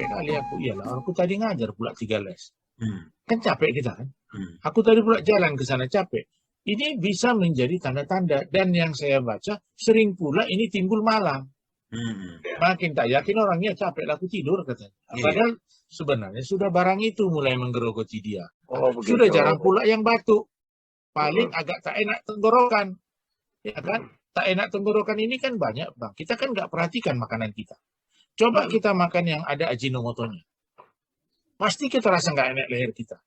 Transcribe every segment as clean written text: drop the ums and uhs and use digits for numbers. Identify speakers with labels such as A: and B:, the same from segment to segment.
A: capek kali aku. Iyalah, aku tadi ngajar pula 3 les.
B: Hmm.
A: Kan capek kita kan.
B: Hmm.
A: Aku tadi pula jalan ke sana capek. Ini bisa menjadi tanda-tanda. Dan yang saya baca, sering pula ini timbul malam.
B: Hmm.
A: Makin tak yakin orangnya capek, aku tidur katanya. Padahal sebenarnya sudah barang itu mulai menggerogoti dia. Sudah jarang pula yang batuk. Paling agak tak enak tenggorokan. Ya kan? Tak enak tenggorokan ini kan banyak, Bang. Kita kan nggak perhatikan makanan kita. Coba kita makan yang ada ajinomotonya. Pasti kita rasa nggak enak leher kita.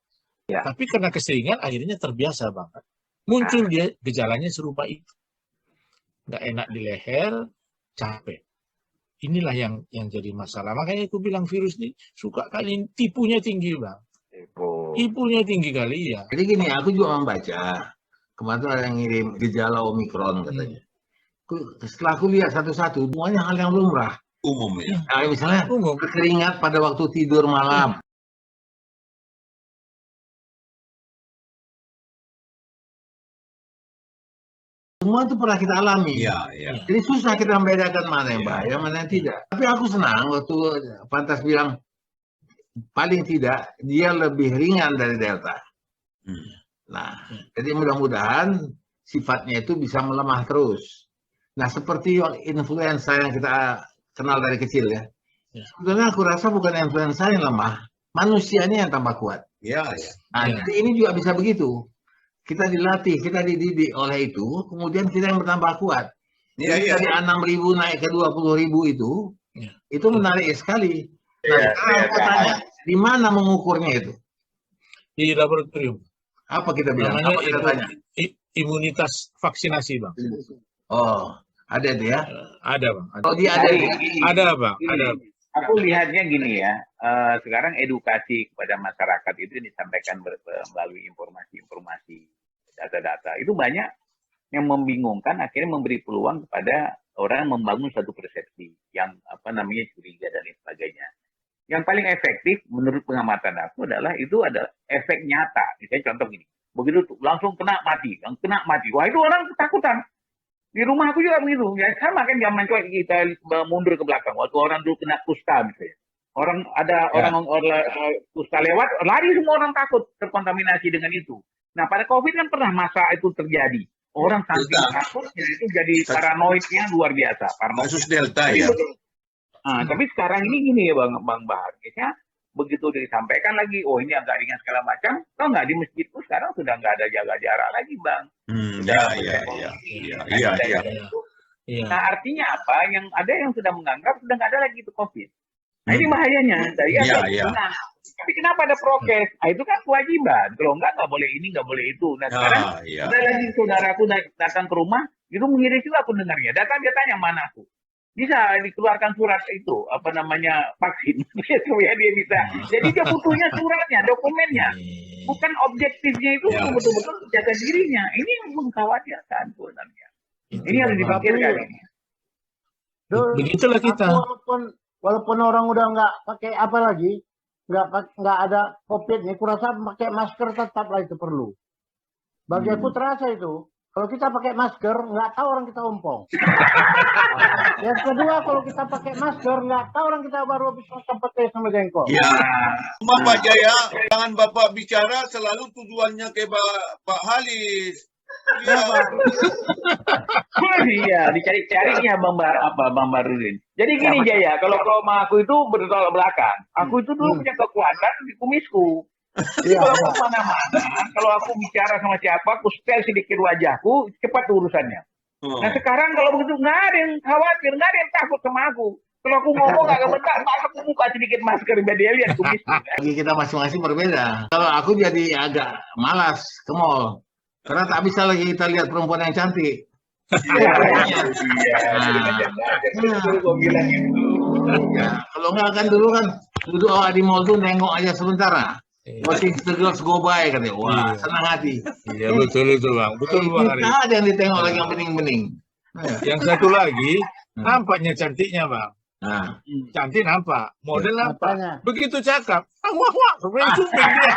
C: Ya.
A: Tapi karena keseringan akhirnya terbiasa banget. Muncul dia gejalanya serupa itu. Nggak enak di leher, capek. Inilah yang jadi masalah. Makanya aku bilang virus ini suka kali tipunya tinggi, Bang. Tipunya tinggi kali ya.
B: Jadi gini, aku juga membaca. Kemarin ada yang ngirim gejala Omikron katanya. Setelah aku lihat satu-satu, semuanya hal yang lumrah.
D: Umum ya.
B: Nah, misalnya berkeringat pada waktu tidur malam. Semua itu pernah kita alami.
D: Iya, iya.
B: Jadi susah kita membedakan mana yang bahaya, mana yang tidak. Tapi aku senang waktu Pantas bilang paling tidak dia lebih ringan dari Delta. Nah, jadi mudah-mudahan sifatnya itu bisa melemah terus. Nah, seperti influenza yang kita kenal dari kecil ya. Sebenarnya aku rasa bukan influenza yang lemah, manusianya yang tambah kuat.
D: Iya, iya.
B: Nah, jadi ini juga bisa begitu. Kita dilatih, kita dididik oleh itu, kemudian kita yang bertambah kuat. Jadi dari 6.000 naik ke 20.000 itu menarik sekali. Nah, sekarang aku tanya, di mana mengukurnya itu?
A: Di laboratorium.
B: Apa kita bilang?
A: Namanya
B: Apa kita tanya?
A: Imunitas vaksinasi, Bang.
B: Oh, ada itu ya?
A: Ada, Bang. Ada.
B: Oh, dia ada.
A: Ada, Bang. Ada.
C: Aku lihatnya gini ya, sekarang edukasi kepada masyarakat itu disampaikan melalui informasi-informasi, data-data. Itu banyak yang membingungkan, akhirnya memberi peluang kepada orang membangun satu persepsi yang curiga dan lain sebagainya. Yang paling efektif menurut pengamatan aku adalah efek nyata. Misalnya contoh gini, begitu langsung kena mati. Wah, itu orang ketakutan. Di rumah aku juga begitu. Ya sama kan zaman kita mundur ke belakang. Waktu orang dulu kena kusta misalnya. Orang kusta lewat, lari semua orang takut terkontaminasi dengan itu. Nah, pada COVID kan pernah masa itu terjadi. Orang saking takutnya itu jadi paranoidnya luar biasa.
D: Kasus Delta ya.
C: Tapi sekarang ini gini ya Bang Bahar. Begitu disampaikan lagi, oh ini agak ringan segala macam, tau nggak di masjid itu sekarang sudah nggak ada jaga jarak lagi, Bang.
D: Iya.
C: Nah, artinya apa? Yang ada yang sudah menganggap sudah nggak ada lagi itu COVID. Nah, ini bahayanya. Nah, tapi kenapa ada prokes? Nah, itu kan kewajiban. Kalau nggak boleh ini, nggak boleh itu. Nah, sekarang ada lagi saudaraku datang ke rumah, itu mengiris juga aku dengarnya. Dia tanya mana aku. Bisa dikeluarkan surat itu vaksin ya dia bisa. Jadi dia butuhnya suratnya, dokumennya, bukan objektifnya itu betul-betul jaga dirinya. Ini yang mengkhawatirkan sebenarnya. Ini harus dipikirkan ini.
A: Begitulah kita.
E: Walaupun orang udah nggak pakai apa lagi, nggak ada COVID nih, kurasa pakai masker tetaplah itu perlu. Bagi aku terasa itu. Kalau kita pakai masker, nggak tahu orang kita ompong. Yang kedua, kalau kita pakai masker, nggak tahu orang kita baru habis makan petai sama jengkol.
D: Ya, cuma Pak Jaya, jangan Bapak bicara selalu tujuannya ke Pak Halis.
C: Iya, dicari-carinya Bang Barudin. Jadi gini Jaya, kalau sama aku itu bertolak belakang. Aku itu dulu punya kekuatan di kumisku. Kalau aku mana-mana, kalau aku bicara sama siapa, aku setel sedikit wajahku, cepat urusannya. Nah sekarang kalau begitu nggak ada yang khawatir, nggak ada yang takut sama aku. Kalau aku ngomong agak bentar, aku buka sedikit masker biar dia lihat kumisku.
B: Bagi kita masing-masing berbeda. Kalau aku jadi agak malas ke mall, karena tak bisa lagi kita lihat perempuan yang cantik. Kalau nggak kan dulu kan duduk di mall tuh nengok aja sebentar. Watching the girls go by katanya. Wah, senang hati.
A: Iya, betul itu, Bang. Betul, Bang.
B: Kita ada yang ditengok lagi yang bening-bening.
A: Yang satu lagi, nampaknya cantiknya, Bang. Cantik nampak. Model nampak. Begitu cakap. Wah, sumping dia.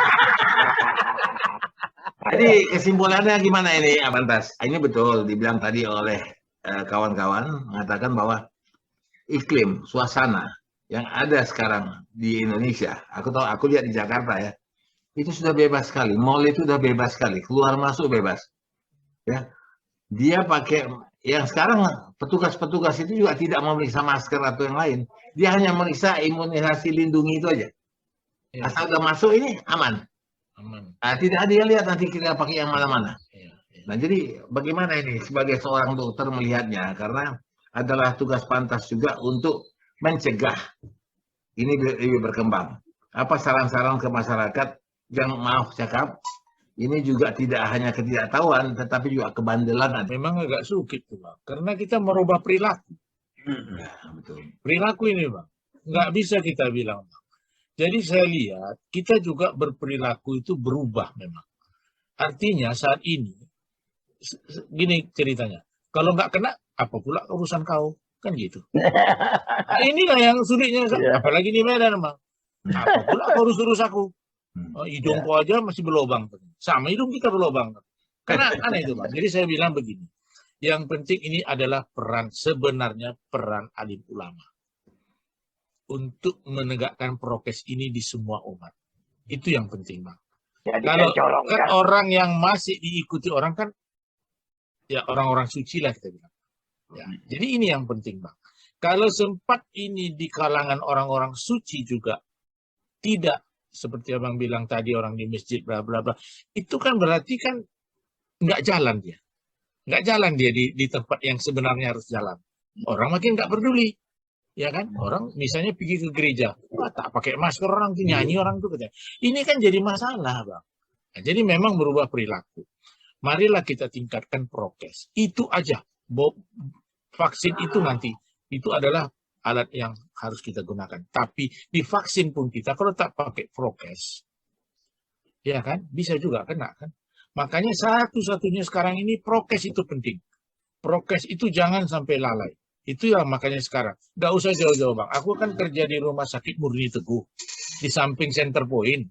B: Jadi kesimpulannya gimana ini, Abantas? Ini betul dibilang tadi oleh kawan-kawan, mengatakan bahwa iklim, suasana, yang ada sekarang di Indonesia, aku lihat di Jakarta ya, itu sudah bebas sekali. Mall itu sudah bebas sekali, keluar masuk bebas. Ya, dia pakai yang sekarang petugas-petugas itu juga tidak memeriksa masker atau yang lain. Dia hanya memeriksa imunisasi lindungi itu aja.
A: Ya,
B: Asal udah masuk ini aman.
A: aman.
B: Nah, tidak ada yang lihat nanti kita pakai yang mana-mana.
A: Ya, ya.
B: Nah, jadi bagaimana ini sebagai seorang dokter melihatnya? Karena adalah tugas pantas juga untuk mencegah ini lebih berkembang. Apa saran-saran ke masyarakat yang maaf cakap, ini juga tidak hanya ketidaktahuan, tetapi juga kebandelan.
A: Memang agak sulit tuh Bang, karena kita merubah perilaku.
B: Ya, betul.
A: Perilaku ini Bang, nggak bisa kita bilang Bang. Jadi saya lihat kita juga berperilaku itu berubah memang. Artinya saat ini, gini ceritanya, kalau nggak kena, apa pula urusan kau? Kan gitu. Nah, inilah yang sulitnya, apalagi di Medan Bang. Apa pula kau urus aku? Hidung kau aja masih berlobang. Sama hidung kita berlobang. Karena aneh itu Bang. Jadi saya bilang begini, yang penting ini adalah sebenarnya peran alim ulama untuk menegakkan prokes ini di semua umat. Itu yang penting Bang.
F: Jadi
A: Kalau
F: kan
A: kan orang yang masih diikuti orang kan, ya orang-orang suci lah kita bilang. Ya, jadi ini yang penting Bang. Kalau sempat ini di kalangan orang-orang suci juga tidak seperti abang bilang tadi orang di masjid bla bla bla, itu kan berarti kan nggak jalan dia, di tempat yang sebenarnya harus jalan. Orang makin nggak peduli, ya kan? Orang misalnya pergi ke gereja, tak pakai masker orang tuh nyanyi orang tuh katanya. Ini kan jadi masalah Bang. Nah, jadi memang berubah perilaku. Marilah kita tingkatkan prokes. Itu aja. Vaksin itu nanti itu adalah alat yang harus kita gunakan. Tapi di vaksin pun kita kalau tak pakai prokes, ya kan bisa juga kena kan. Makanya satu-satunya sekarang ini prokes itu penting. Prokes itu jangan sampai lalai. Itu yang makanya sekarang nggak usah jauh-jauh Bang. Aku kan kerja di Rumah Sakit Murni Teguh di samping Center Point.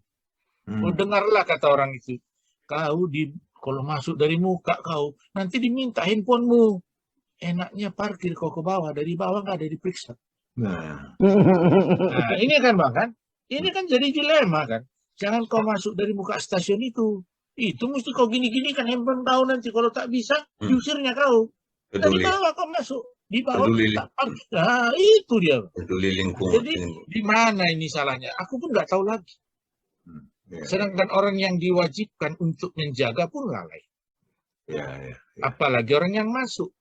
A: Dengarlah kata orang itu, kalau masuk dari muka kau nanti diminta handphonemu. Enaknya parkir kau ke bawah, dari bawah nggak ada diperiksa. Nah, ini kan Bang kan, ini kan jadi dilema kan. Jangan kau masuk dari muka stasiun itu mesti kau gini-gini kan handphone kau nanti kalau tak bisa diusirnya kau. Dari bawah kau masuk, di bawah tak parkir. Nah, itu dia.
G: Peduli lingkungan.
A: Jadi di mana ini salahnya? Aku pun nggak tahu lagi. Sedangkan orang yang diwajibkan untuk menjaga pun lalai. Apalagi orang yang masuk.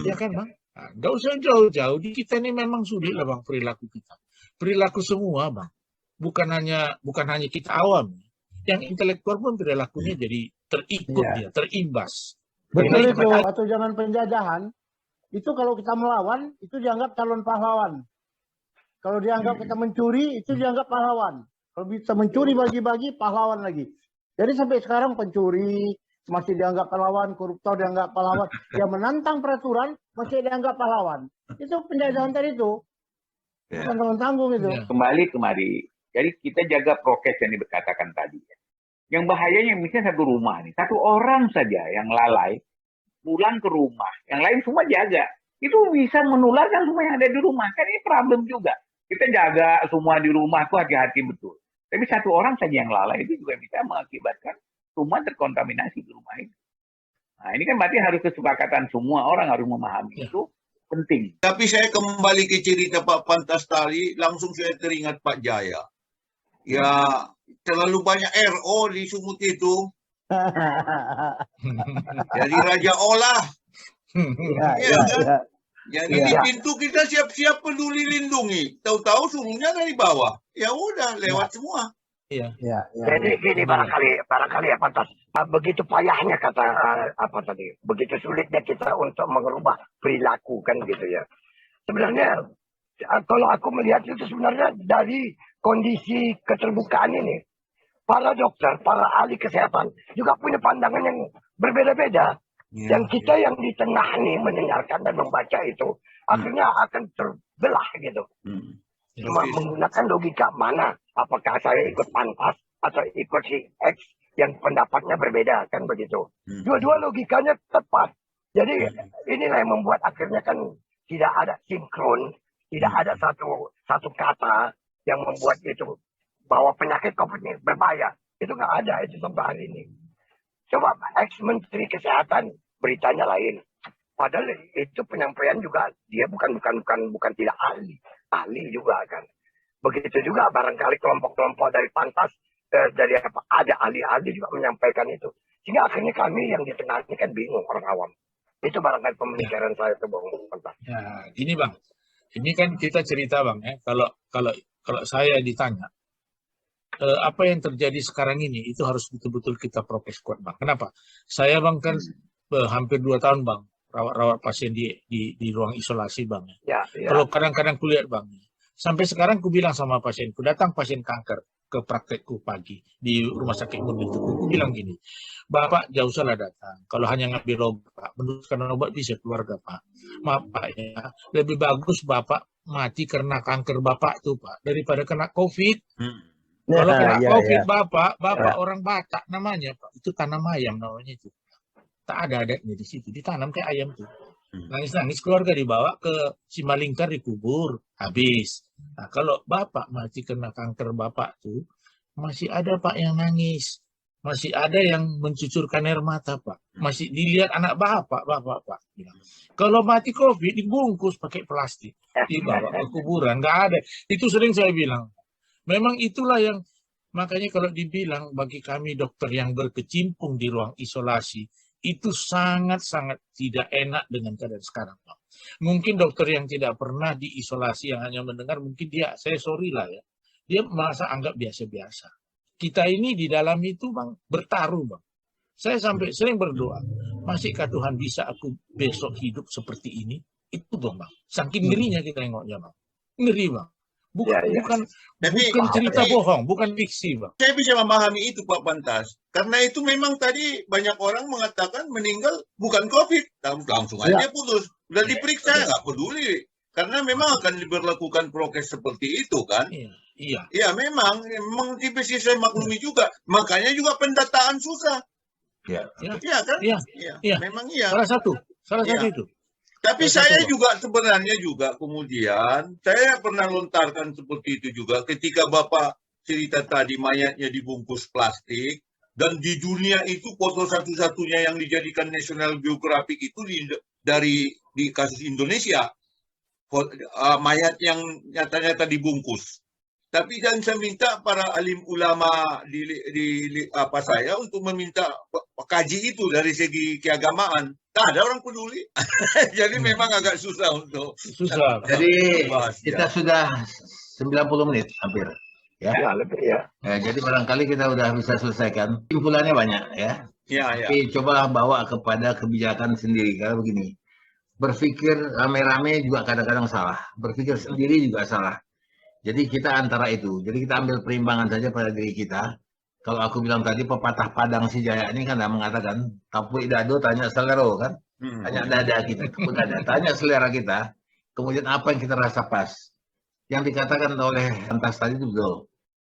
A: Ya kan Bang? Nah, nggak usah jauh-jauh. Di kita ini memang sulit lah Bang perilaku kita. Perilaku semua Bang. Bukan hanya kita awam. Yang intelektual pun perilakunya jadi terikut dia, terimbas.
E: Betul itu. Atau zaman penjajahan, itu kalau kita melawan, itu dianggap calon pahlawan. Kalau dianggap kita mencuri, itu dianggap pahlawan. Kalau kita mencuri bagi-bagi, pahlawan lagi. Jadi sampai sekarang pencuri masih dianggap pahlawan, koruptor dianggap pahlawan, yang menantang peraturan masih dianggap pahlawan. Itu penjajahan tadi itu. Bukan tanggung itu.
C: Kembali kemari. Jadi kita jaga prokes yang dikatakan tadi. Yang bahayanya misalnya satu rumah nih, satu orang saja yang lalai pulang ke rumah, yang lain semua jaga. Itu bisa menularkan semua yang ada di rumah. Kan ini problem juga. Kita jaga semua di rumah tuh hati-hati betul. Tapi satu orang saja yang lalai itu juga bisa mengakibatkan rumah terkontaminasi di rumah itu. Nah, ini kan berarti harus kesepakatan semua orang harus memahami itu penting.
D: Tapi saya kembali ke cerita Pak Pantas tadi, langsung saya teringat Pak Jaya. Ya, terlalu banyak RO di Sumut itu. Jadi Raja Olah. Jadi di pintu kita siap-siap peduli lindungi. Tahu-tahu suruhnya dari bawah. Ya udah, lewat semua.
F: Jadi gini barangkali ya Pantas. Begitu payahnya kata begitu sulitnya kita untuk mengubah perilaku kan gitu ya. Sebenarnya kalau aku melihat itu sebenarnya dari kondisi keterbukaan ini, para dokter, para ahli kesehatan juga punya pandangan yang berbeda-beda. Yang kita yang di tengah nih mendengarkan dan membaca itu akhirnya akan terbelah gitu. Cuma menggunakan logika mana, apakah saya ikut Pantas atau ikut si X yang pendapatnya berbeda kan begitu. Dua-dua logikanya tepat. Jadi inilah yang membuat akhirnya kan tidak ada sinkron, Tidak ada satu kata yang membuat itu bahwa penyakit COVID ini berbahaya. Itu nggak ada itu sampai hari ini. Coba ex-menteri kesehatan beritanya lain. Padahal itu penyampaian juga dia bukan tidak ahli juga kan. Begitu juga barangkali kelompok-kelompok dari Pantas dari ada ahli-ahli juga menyampaikan itu. Sehingga akhirnya kami yang di tengah ini kan bingung orang awam. Itu barangkali pemikiran saya itu Bang Pantas.
A: Ya, gini Bang. Ini kan kita cerita Bang ya. Kalau saya ditanya apa yang terjadi sekarang ini itu harus betul-betul kita prokes kuat Bang. Kenapa? Saya Bang kan hampir 2 tahun Bang rawat pasien di ruang isolasi Bang.
F: Ya.
A: Kalau kadang-kadang kulihat Bang, sampai sekarang ku bilang sama pasienku, datang pasien kanker ke praktekku pagi di rumah sakit Munding Teguh, ku bilang gini, Bapak jauh salah datang. Kalau hanya ngambil obat, meneruskan obat bisa keluarga Pak. Maaf Pak ya, lebih bagus Bapak mati karena kanker Bapak tuh Pak daripada kena COVID. Kalau kena COVID Bapak orang Batak namanya Pak, itu tanam ayam namanya itu. Tak ada adatnya di situ, ditanam kayak ayam tuh. Nangis-nangis keluarga dibawa ke Simalingkar dikubur, habis. Nah, kalau Bapak mati kena kanker Bapak tuh, masih ada Pak yang nangis. Masih ada yang mencucurkan air mata Pak. Masih dilihat anak Bapak Pak. Bilang. Kalau mati COVID dibungkus pakai plastik. Dibawa ke kuburan, nggak ada. Itu sering saya bilang. Memang itulah yang, makanya kalau dibilang bagi kami dokter yang berkecimpung di ruang isolasi, itu sangat-sangat tidak enak dengan keadaan sekarang, Pak. Mungkin dokter yang tidak pernah diisolasi, yang hanya mendengar, mungkin saya sorry lah ya, dia merasa anggap biasa-biasa. Kita ini di dalam itu, Bang, bertaruh, Bang. Saya sampai sering berdoa, masihkah Tuhan bisa aku besok hidup seperti ini? Itu dong, Bang. Saking ngerinya kita nengoknya, Bang. Ngeri, Bang. Bukan cerita bohong, bukan fiksi, Bang.
D: Saya bisa memahami itu, Pak Pantas. Karena itu memang tadi banyak orang mengatakan meninggal bukan COVID. Langsung aja putus. Udah diperiksa, nggak peduli. Karena memang akan diberlakukan prokes seperti itu, kan?
A: Iya.
D: Iya, memang di sisi saya maklumi juga. Makanya juga pendataan susah. Iya kan? Iya. Memang iya.
A: Salah satu itu.
D: Tapi saya juga sebenarnya juga kemudian saya pernah lontarkan seperti itu juga ketika Bapak cerita tadi mayatnya dibungkus plastik dan di dunia itu foto satu-satunya yang dijadikan National Geographic itu di kasus Indonesia mayat yang nyata-nyata dibungkus. Tapi dan saya minta para alim ulama di saya untuk meminta kaji itu dari segi keagamaan. Tak ada orang peduli. Jadi memang agak susah untuk.
B: Jadi kita sudah 90 menit hampir. Ya,
F: lebih ya.
B: Jadi barangkali kita udah bisa selesaikan. Simpulannya banyak ya. Tapi coba bawa kepada kebijakan sendiri. Karena begini, berpikir rame-rame juga kadang-kadang salah. Berpikir sendiri juga salah. Jadi kita antara itu. Jadi kita ambil perimbangan saja pada diri kita. Kalau aku bilang tadi pepatah Padang si Jaya ini kan mengatakan tapuk dado tanya selera kan. Tanya dada kita, tanya selera kita. Kemudian apa yang kita rasa pas. Yang dikatakan oleh Pantas tadi itu betul.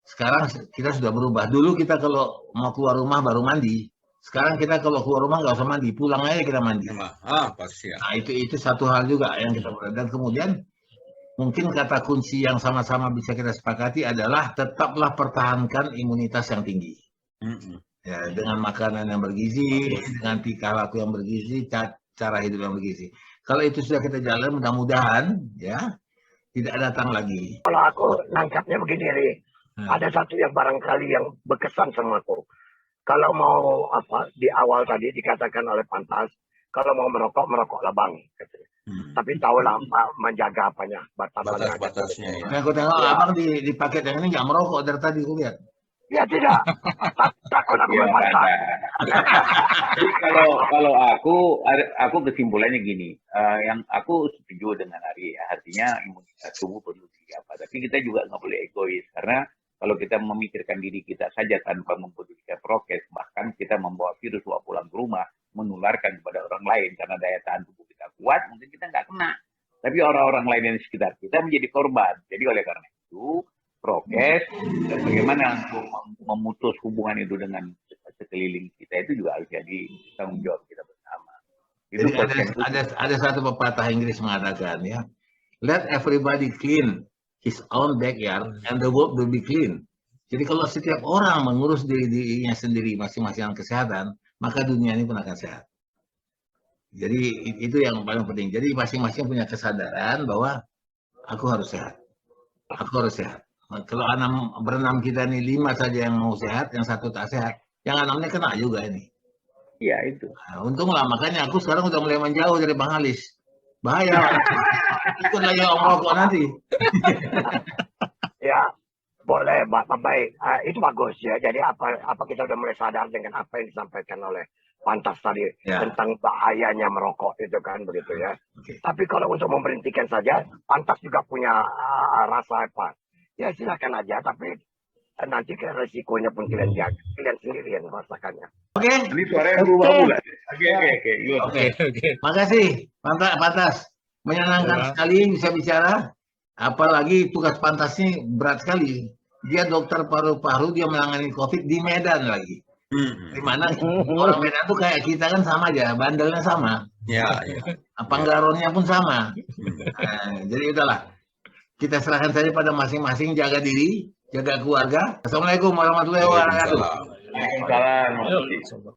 B: Sekarang kita sudah berubah. Dulu kita kalau mau keluar rumah baru mandi. Sekarang kita kalau keluar rumah nggak usah mandi. Pulang aja kita mandi.
D: Pasti ya.
B: Nah itu satu hal juga yang kita berada. Dan kemudian mungkin kata kunci yang sama-sama bisa kita sepakati adalah tetaplah pertahankan imunitas yang tinggi. Ya, dengan makanan yang bergizi, dengan tingkah laku yang bergizi, cara hidup yang bergizi. Kalau itu sudah kita jalan, mudah-mudahan ya tidak datang lagi.
F: Kalau aku nangkapnya begini, Ri. Ada satu yang barangkali yang berkesan sama aku. Kalau mau di awal tadi dikatakan oleh Pantas, kalau mau merokoklah Bang. Tapi tahulah menjaga batas-batasnya.
B: Ya. Aku tengok abang di paket yang ini nggak merokok dari tadi aku lihat.
F: Ya tidak. Takut aku bermasalah.
C: Kalau aku kesimpulannya gini, yang aku setuju dengan Ari, artinya imunitas tubuh perlu diapa. Tapi kita juga nggak boleh egois karena kalau kita memikirkan diri kita saja tanpa mempedulikan prokes, bahkan kita membawa virus pulang ke rumah, menularkan kepada orang lain karena daya tahan tubuh kita kuat, mungkin kita nggak kena. Tapi orang-orang lain yang di sekitar kita menjadi korban. Jadi oleh karena itu, prokes dan bagaimana untuk memutus hubungan itu dengan sekeliling kita itu juga harus jadi tanggung jawab kita bersama. Itu
B: Jadi ada satu pepatah Inggris mengatakan ya, let everybody clean his own backyard and the world will be clean. Jadi kalau setiap orang mengurus dirinya sendiri masing-masing kesehatan, maka dunia ini pun akan sehat. Jadi itu yang paling penting. Jadi masing-masing punya kesadaran bahwa aku harus sehat. Aku harus sehat. Kalau berenam kita nih 5 saja yang mau sehat, yang 1 tak sehat, yang 6-nya kena juga ini.
C: Iya itu.
B: Nah, untunglah makanya aku sekarang udah mulai menjauh dari Bang Halis. Bahaya. Ikut lagi om rokok nanti.
F: Ya, boleh, baik. Itu bagus ya. Jadi apa kita udah mulai sadar dengan apa yang disampaikan oleh Pantas tadi tentang bahayanya merokok itu kan begitu ya. Tapi kalau untuk memberhentikan saja, Pantas juga punya rasa apa? Ya silakan aja, tapi nanti resikonya pun kalian sendiri yang merasakannya.
B: Oke.
C: Ini suaranya berubah pula. Oke.
B: Makasih, Pantas. Menyenangkan sekali bisa bicara. Apalagi tugas Pantas ini berat sekali. Dia dokter paru-paru, dia menangani COVID di Medan lagi. Di mana orang Medan tuh kayak kita kan sama aja, bandelnya sama.
D: Ya.
B: Panggaronnya pun sama. Nah, jadi udahlah. Kita serahkan saja pada masing-masing, jaga diri, jaga keluarga. Assalamualaikum warahmatullahi wabarakatuh.
C: Waalaikumsalam.